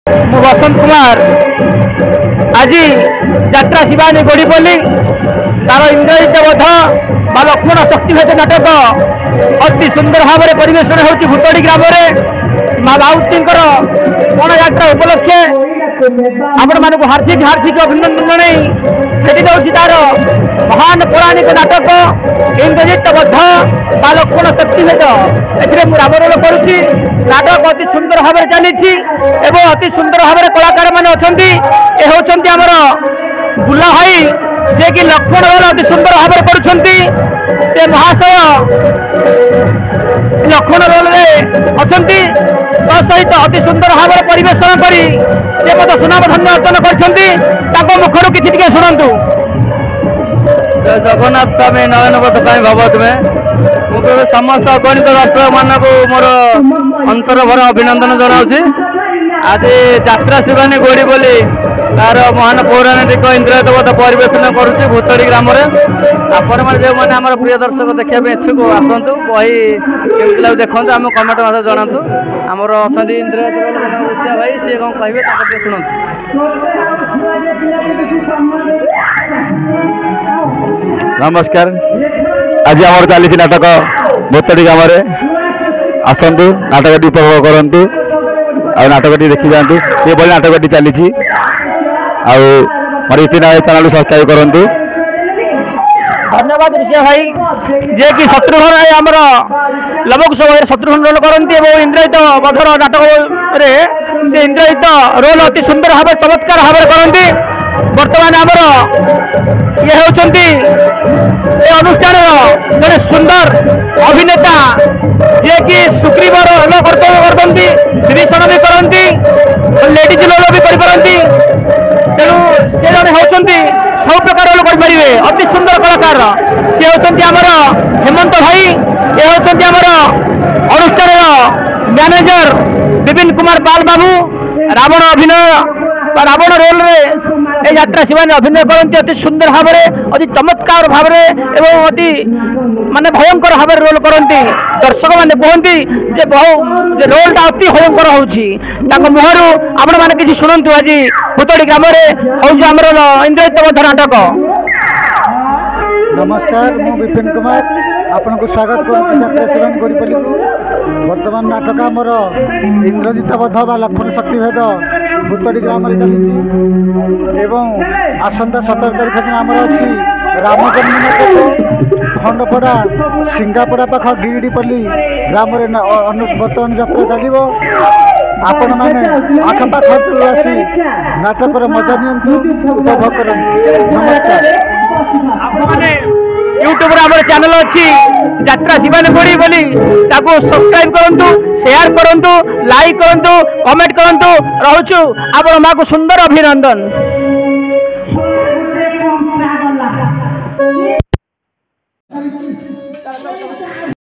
मु बसंत कुमार आज यात्रा शिवानी गोड़ीपल्ली तार इंद्रजित बध बा लक्ष्मण शक्तिभेद नाटक अति सुंदर भाव में परिवेशन होती भूतड़ी ग्राम माँ बाउती गण यात्रा उपलक्षे आपण मान हार्दिक हार्दिक अभिनंदन जनाई जाऊँगी तार महान पौराणिक नाटक इंद्रजित बध बा लक्ष्मण शक्तिभेद ए राम रोल करुच्ची नाटक अति सुंदर भाव में चली एवं अति सुंदर भाव में कलाकार मैंने अच्छा आमर बुला भाई जे कि लक्ष्मण रोल अति सुंदर भाव में कर महाशय लक्ष्मण रोल अच्छा सहित अति सुंदर भाव में परिवेशन कर सुनाम धन्य अर्जन कर मुखर किसी शुणु। जगन्नाथ स्वामी नयन पथकाई भगवत में मुझे समस्त अगणित दर्शक मानक मोर अंतर भर अभिनंदन जनाऊँगी। आज यात्रा शिवानी गोड़ी बोली तार महान पौराणिक इंद्रजित बध परिवेशन करुच्ची भूतड़ी ग्राम आपण जो मैंने आम प्रिय दर्शक देखा इच्छुक आसतु बही केमती लगे देखते आम कमेंट मत जनातु आमर अच्छा इंद्रजित ऋषिया भाई सी कौन कहे शुणु। नमस्कार आज आम चली नाटक भूतड़ी ग्राम आसतु नाटक उपभोग करूँ आ नाटक देखी जातु ये भाई नाटक चली मोर इतना चैनल सब्सक्राइब करूँ। धन्यवाद ऋषिया भाई जे कि शत्रुघ्न आमर लवकुश भाई शत्रुघ्न रोल करती इंद्रजित बधर नाटक से इंद्रजित रोल अति सुंदर भाव चमत्कार भाव करती। बर्तमान आमर ये होती अनुष्ठान जड़े सुंदर अभिनेता जे कि सुग्रीव रोल कर्तव्य करती विभीषण भी करती लेडीज रोल भी करती तेणु से जड़े होती सब प्रकार रोल करेंगे अति सुंदर कलाकार ये होती आमर हेमंत भाई ये होती आमर अनुष्ठान मैनेजर विपिन कुमार पाल बाबू रावण अभिनय रावण रोल रे यात्रा शिवानी अभिनय करती अति सुंदर भाव में अति चमत्कार भाव में एवं अति माने भयंकर भाव रोल करती। दर्शक मैंने कहती जे बहु रोलटा अति भयंकर हो मुहर आपण मैंने किसी शुणु। आज भूतड़ी ग्राम होमर इंद्रजित बध नाटक। नमस्कार मु विपिन कुमार आपन को स्वागत करुँ यात्रा शिवानी गोड़ीपल्ली को। वर्तमान नाटक आमर इंद्रजित बध बा लक्ष्मण शक्तिभेद भूतड़ी ग्राम चली एवं आसंता 17 तारीख दिन आमर अच्छी रामजन्म नाटक खंडपड़ा सिंगापड़ा पाख गिरिडीपल्ली ग्राम बर्तमान यात्रा चलो आपण मैंने आखपाख आसी नाटक मजा नि उपभोग कर। नमस्कार यूट्यूब चैनल अच्छी यात्रा शिवानी गोड़ी बोली सब्सक्राइब करूँ शेयर करूँ लाइक करूँ कमेंट करूँ रोचु आप माँ को सुंदर अभिनंदन।